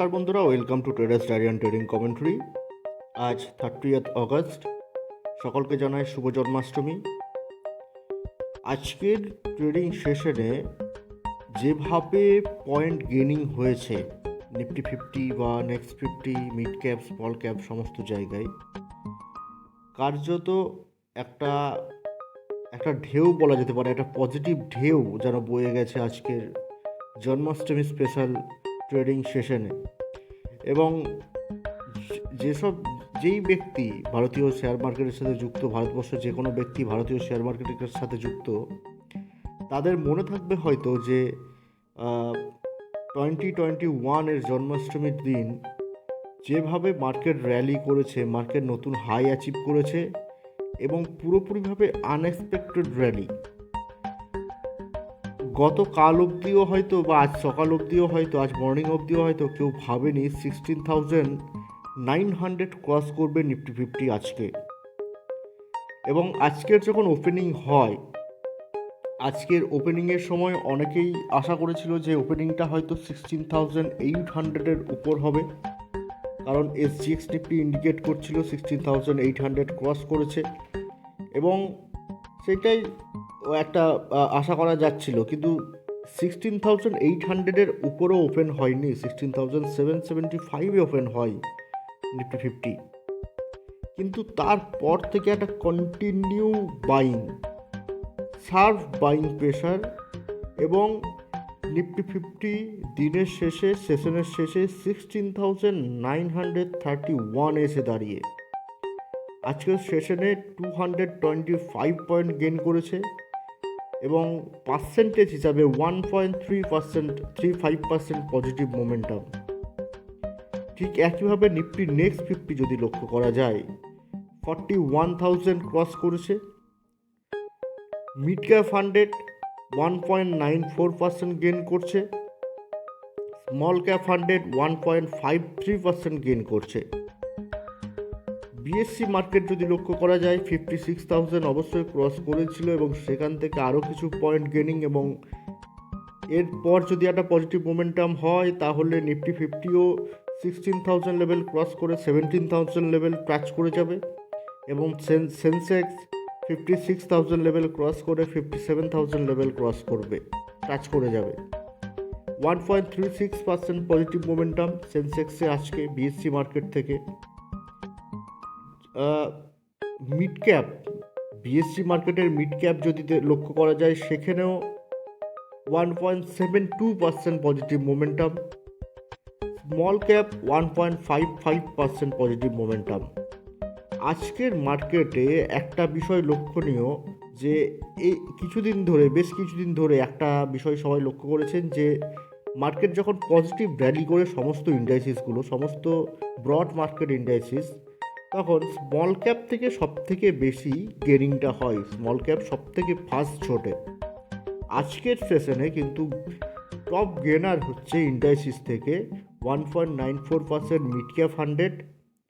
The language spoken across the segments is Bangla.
নমস্কার বন্ধুরা, welcome to traders diary and trading commentary. আজ 30th অগস্ট, সকলকে জানাই শুভ জন্মাষ্টমী। আজকের ট্রেডিং সেশনে যেভাবে পয়েন্ট গেনিং হয়েছে নিফটি 50 বা next 50, mid cap, small cap সমস্ত জায়গায় কার্যত একটা একটা ঢেউ বলা যেতে পারে, একটা পজিটিভ ঢেউ যেন বয়ে গেছে আজকের জন্মাষ্টমী স্পেশাল ট্রেডিং সেশনে। এবং যেই ব্যক্তি ভারতীয় শেয়ার মার্কেটের সাথে যুক্ত, ভারতবর্ষের যে কোনো ব্যক্তি ভারতীয় শেয়ার মার্কেটের সাথে যুক্ত, তাদের মনে থাকবে হয়তো যে 2021-এর জন্মাষ্টমীর দিন যেভাবে মার্কেট র্যালি করেছে, মার্কেট নতুন হাই অ্যাচিভ করেছে এবং পুরোপুরিভাবে আনএক্সপেক্টেড র্যালি। গতকাল অবধিও হয়তো বা আজ সকাল অবধিও হয়তো, আজ মর্নিং অবধিও হয়তো কেউ ভাবেনি 16,900 ক্রস করবে নিফটি 50 আজকে। এবং আজকের যখন ওপেনিং হয়, আজকের ওপেনিংয়ের সময় অনেকেই আশা করেছিল যে ওপেনিংটা হয়তো 16,800-এর উপর হবে, কারণ এসজিএক্স নিফটি ইন্ডিকেট করছিল 16,800 ক্রস করেছে এবং সেটাই একটা আশা করা যাচ্ছিল। কিন্তু 16,800-এর উপরেও ওপেন হয়নি, 16,775-এ ওপেন হয় নিফটি 50। কিন্তু তারপর থেকে একটা continue buying, sharp buying pressure, এবং নিফটি 50 দিনের শেষে, সেশনের শেষে 16,931 এসে দাঁড়িয়ে আজকের সেশনে 225 পয়েন্ট গেইন করেছে এবং পার্সেন্টেজ হিসাবে 1.35% পজিটিভ মোমেন্টাম। ঠিক একইভাবে নিফটি নেক্সট 50 যদি লক্ষ্য করা যায়, 41,000 ক্রস করেছে। মিড ক্যাপ 100 1.94% গেইন করছে, স্মল ক্যাপ 100 1.53% গেইন করছে। বিএসসি মার্কেট যদি লক্ষ্য করা যায়, 56,000 অবশ্যই ক্রস করেছিল এবং সেখান থেকে আরও কিছু পয়েন্ট গেনিং, এবং এরপর যদি একটা পজিটিভ মোমেন্টাম হয় তাহলে নিফটি 50ও 16,000 লেভেল ক্রস করে 17,000 লেভেল টাচ করে যাবে এবং সেন্সেক্স 56,000 লেভেল ক্রস করে 57,000 লেভেল ক্রস করবে, টাচ করে যাবে। 1.36% পজিটিভ মোমেন্টাম সেন্সেক্সে আজকে বিএসসি মার্কেট থেকে। মিড ক্যাপ, বিএসসি মার্কেটের মিড ক্যাপ যদি লক্ষ্য করা যায়, সেখানেও 1.72% positive momentum, small cap 1.55% positive momentum. আজকের মার্কেটে একটা বিষয় লক্ষণীয় যে এই বেশ কিছুদিন ধরে একটা বিষয় সবাই লক্ষ্য করেছেন যে মার্কেট যখন পজিটিভ র্যালি করে সমস্ত ইন্ডাইসিসগুলো, সমস্ত ব্রড মার্কেট ইন্ডাইসিস, তখন স্মল ক্যাপ থেকে সব থেকে বেশি গেনিংটা হয়, স্মল ক্যাপ সব থেকে ফার্স্ট ছোটে। আজকের সেশনে কিন্তু টপ গেনার হচ্ছে ইন্ডাইসিস থেকে 1.94% মিড ক্যাপ 100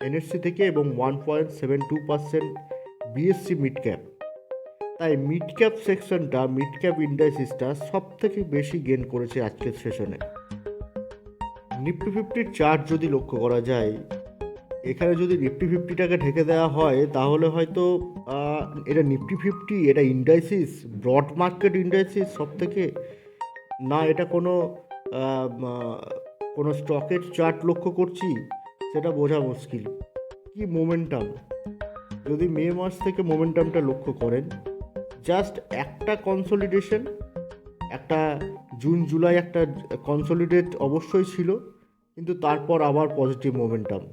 এনএসসি থেকে এবং 1.72% বিএসসি মিড ক্যাপ। তাই মিড ক্যাপ সেকশনটা, মিড ক্যাপ ইন্ডাইসিসটা সব থেকে বেশি গেন করেছে আজকের সেশনে। নিফটি 50-র চার্ট যদি লক্ষ্য করা যায়, এখানে যদি নিফটি 50টাকে ঢেকে দেওয়া হয় তাহলে হয়তো এটা নিফটি 50, এটা ইন্ডাইসিস, ব্রড মার্কেট ইন্ডাইসিস সব থেকে, না এটা কোনো স্টকের চার্ট লক্ষ্য করছি, সেটা বোঝা মুশকিল। কি মোমেন্টাম, যদি মে মাস থেকে মোমেন্টামটা লক্ষ্য করেন, জাস্ট একটা কনসলিডেশন, একটা জুন জুলাই একটা কনসলিডেট অবশ্যই ছিল, কিন্তু তারপর আবার পজিটিভ মোমেন্টাম।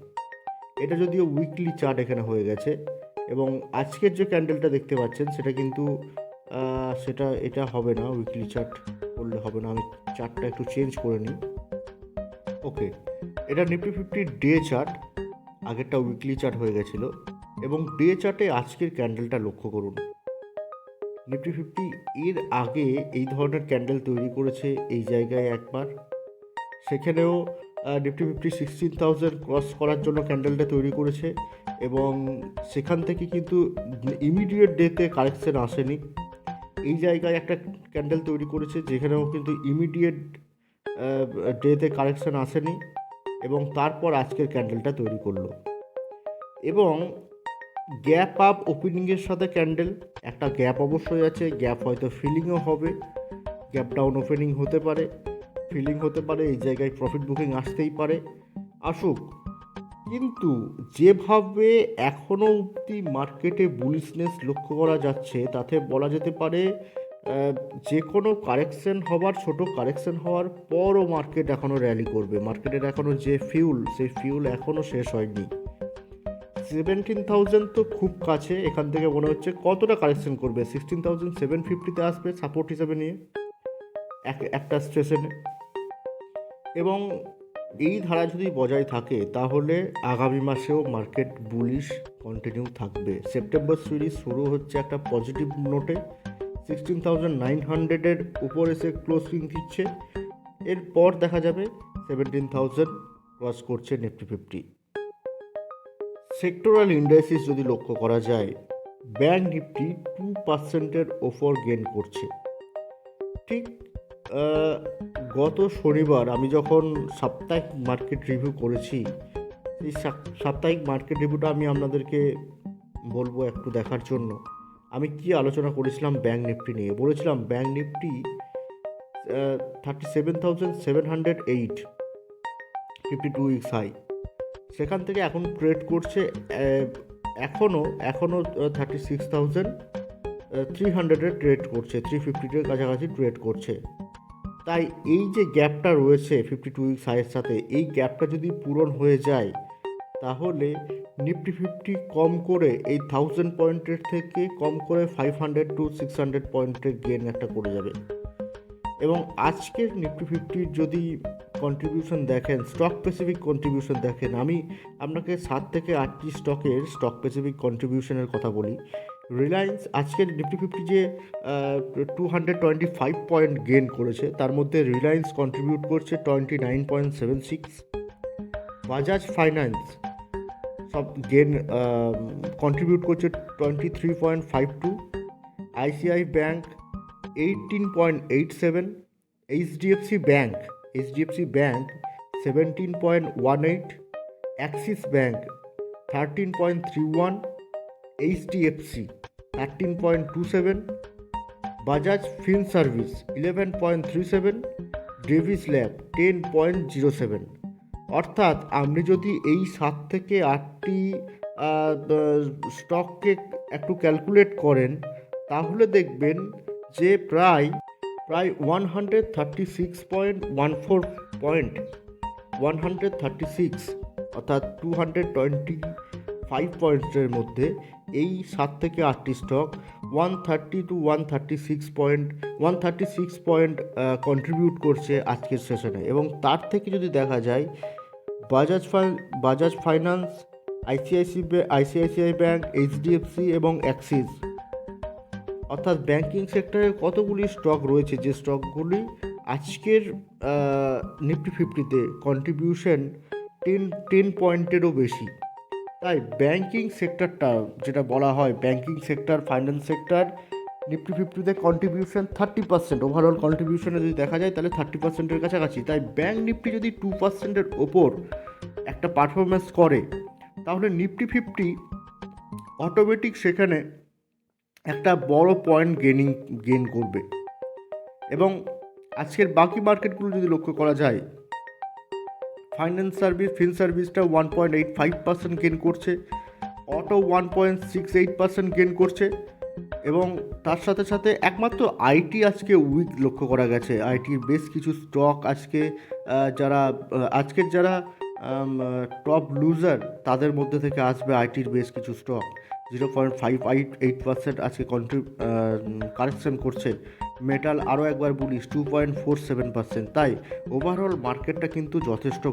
এটা যদিও উইকলি চার্ট এখানে হয়ে গেছে এবং আজকের যে ক্যান্ডেলটা দেখতে পাচ্ছেন সেটা কিন্তু এটা হবে না, উইকলি চার্ট করলে হবে না। আমি চার্টটা একটু চেঞ্জ করে নিই। ওকে, এটা নিফটি 50 ডে চার্ট, আগেরটা উইকলি চার্ট হয়ে গেছিল এবং ডে চার্টে আজকের ক্যান্ডেলটা লক্ষ্য করুন। নিফটি 50 এর আগে এই ধরনের ক্যান্ডেল তৈরি করেছে এই জায়গায় একবার, সেখানেও নিফটি 50 16,000 ক্রস করার জন্য ক্যান্ডেলটা তৈরি করেছে এবং সেখান থেকে কিন্তু ইমিডিয়েট ডেতে কারেকশন আসেনি। এই জায়গায় একটা ক্যান্ডেল তৈরি করেছে যেখানেও কিন্তু ইমিডিয়েট ডেতে কারেকশন আসেনি এবং তারপর আজকের ক্যান্ডেলটা তৈরি করলো এবং গ্যাপ আপ ওপেনিংয়ের সাথে ক্যান্ডেল একটা গ্যাপ অবশ্যই আছে, গ্যাপ হয়তো ফিলিংও হবে, গ্যাপ ডাউন ওপেনিং হতে পারে, ফিলিং হতে পারে, এই জায়গায় প্রফিট বুকিং আসতেই পারে, আসুক। কিন্তু যেভাবে এখনও অবধি মার্কেটে বুলিশনেস লক্ষ্য করা যাচ্ছে তাতে বলা যেতে পারে যে কোনো কারেকশন হবার, ছোট কারেকশন হওয়ার পরও মার্কেট এখনও র্যালি করবে। মার্কেটের এখনও যে ফিউল, সেই ফিউল এখনও শেষ হয়নি। 17,000 তো খুব কাছে, এখান থেকে মনে হচ্ছে কতটা কারেকশন করবে, 16,750-তে আসবে সাপোর্ট হিসেবে নিয়ে একটা স্টেশনে। এবং এই ধারা যদি বজায় থাকে তাহলে আগামী মাসেও মার্কেট বুলিশ কন্টিনিউ থাকবে। সেপ্টেম্বর সিরিজ শুরু হচ্ছে একটা পজিটিভ নোটে, 16,900-এর উপর এসে ক্লোজিং দিচ্ছে, এরপর দেখা যাবে 17,000 ক্রস করছে নিফটি 50। সেক্টরাল ইন্ডাইসিস যদি লক্ষ্য করা যায়, ব্যাংক নিফটি 2%-এর ওপর গেন করছে। ঠিক গত শনিবার আমি যখন সাপ্তাহিক মার্কেট রিভিউ করেছি, এই সাপ্তাহিক মার্কেট রিভিউটা আমি আপনাদেরকে বলবো একটু দেখার জন্য। আমি কি আলোচনা করেছিলাম ব্যাংক নিফটি নিয়ে, বলেছিলাম ব্যাংক নিফটি 37,708 52 উইকস হাই, সেখান থেকে এখন ট্রেড করছে এখনও 36,300-এ ট্রেড করছে, 350-এর কাছাকাছি ট্রেড করছে। তাই এই যে গ্যাপটা রয়েছে 52 উইকস হাইয়ের সাথে, এই গ্যাপটা যদি পূরণ হয়ে যায় তাহলে নিফটি 50 কম করে এই 1000 পয়েন্টের থেকে কম করে 500-600 পয়েন্টের গেন একটা করে যাবে। এবং আজকের নিফটি 50 যদি কন্ট্রিবিউশন দেখেন, স্টক স্পেসিফিক কন্ট্রিবিউশন দেখেন, আমি আপনাকে 7 থেকে 8টি স্টকের স্টক স্পেসিফিক কন্ট্রিবিউশনের কথা বলি। রিলায়েন্স আজকের নিফটি 50 যে 225 পয়েন্ট গেন করেছে, তার মধ্যে রিলায়েন্স কন্ট্রিবিউট করছে 29.76, বাজাজ ফাইন্যান্স সব গেন কন্ট্রিবিউট করছে 23.52, ICI bank 18.87, HDFC bank 17.18, Axis bank 13.31, HDFC 13.27, fin ফিন সার্ভিস 11.37, ডেভিস ল্যাব 10.07। অর্থাৎ আপনি যদি এই 7 থেকে 8টি স্টককে একটু ক্যালকুলেট করেন তাহলে দেখবেন যে প্রায় 136.14 পয়েন্ট, 136 অর্থাৎ 225 পয়েন্টের মধ্যে এই 7 থেকে 8টি স্টক 136 পয়েন্ট কন্ট্রিবিউট করছে আজকের সেশনে। এবং তার থেকে যদি দেখা যায় Bajaj finance, ICICI bank, HDFC এবং অ্যাক্সিস, অর্থাৎ ব্যাংকিং সেক্টরে কতগুলি স্টক রয়েছে যে স্টকগুলি আজকের নিফটি 50-তে কন্ট্রিবিউশন 10 পয়েন্টেরও বেশি। তাই ব্যাংকিং সেক্টরটা যেটা বলা হয়, banking sector, finance sector, Nifty 50-তে কন্ট্রিবিউশন 30%, ওভারঅল কন্ট্রিবিউশনে যদি দেখা যায় তাহলে 30%-এর কাছাকাছি। তাই ব্যাংক নিফটি যদি 2%-এর ওপর একটা পারফরমেন্স করে তাহলে নিফটি 50 অটোমেটিক সেখানে একটা বড় পয়েন্ট গেইন করবে। এবং আজকের বাকি মার্কেটগুলো যদি লক্ষ্য করা যায়, ফিন সার্ভিসটা 1.85% গেইন করছে, অটো 1.68% গেইন করছে, এবং তার সাথে সাথে একমাত্র আইটি আজকে উইক লক্ষ্য করা গেছে। আইটির বেশ কিছু স্টক আজকে যারা টপ লুজার তাদের মধ্যে থেকে আসবে আইটির বেশ কিছু স্টক 0.58% আজকে কারেকশন করছে। মেটাল আরও একবার বলিস 2.47%। তাই ওভারঅল মার্কেটটা কিন্তু যথেষ্ট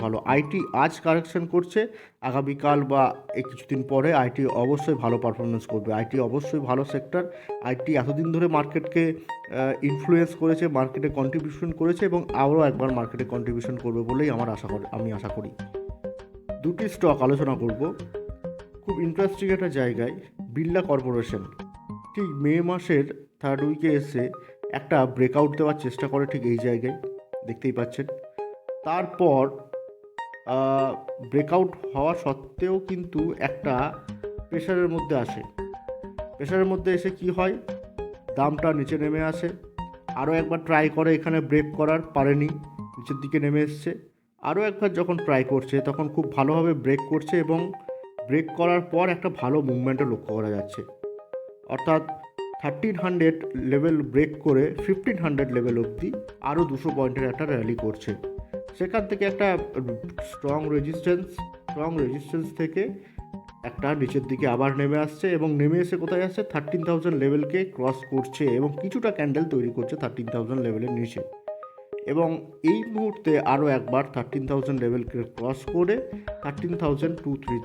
ভালো। আইটি আজ কারেকশন করছে, আগামীকাল বা কিছুদিন পরে আইটি অবশ্যই ভালো পারফরমেন্স করবে। আইটি অবশ্যই ভালো সেক্টর। আইটি এতদিন ধরে মার্কেটকে ইনফ্লুয়েন্স করেছে, মার্কেটে কন্ট্রিবিউশন করেছে এবং আরও একবার মার্কেটে কন্ট্রিবিউশন করবে বলেই আমি আশা করি। দুটি স্টক আলোচনা করব খুব ইন্টারেস্টিং একটা জায়গায়। বিড়লা কর্পোরেশন ঠিক মে মাসের 3rd উইকে এসে একটা ব্রেকআউট দেওয়ার চেষ্টা করে, ঠিক এই জায়গায় দেখতেই পাচ্ছেন তারপর ব্রেকআউট হওয়া সত্ত্বেও কিন্তু একটা প্রেশারের মধ্যে আসে। প্রেশারের মধ্যে এসে কি হয়, দামটা নিচে নেমে আসে। আরও একবার ট্রাই করে এখানে ব্রেক করার, পারেনি, নিচের দিকে নেমে এসছে। আরও একবার যখন ট্রাই করছে তখন খুব ভালোভাবে ব্রেক করছে এবং ব্রেক করার পর একটা ভালো মুভমেন্টও লক্ষ্য করা যাচ্ছে। অর্থাৎ 1300 লেভেল ব্রেক করে 1500 লেভেল অবধি আরও 200 পয়েন্টের একটা র্যালি করছে। সেখান থেকে একটা স্ট্রং রেজিস্ট্যান্স থেকে একটা নিচের দিকে আবার নেমে আসছে এবং নেমে এসে কোথায় আসছে, 13,000 লেভেলকে ক্রস করছে এবং কিছুটা ক্যান্ডেল তৈরি করছে 13,000 লেভেলের নিচে। এবং এই মুহূর্তে আরও একবার 13,000 লেভেলকে ক্রস করে 13,233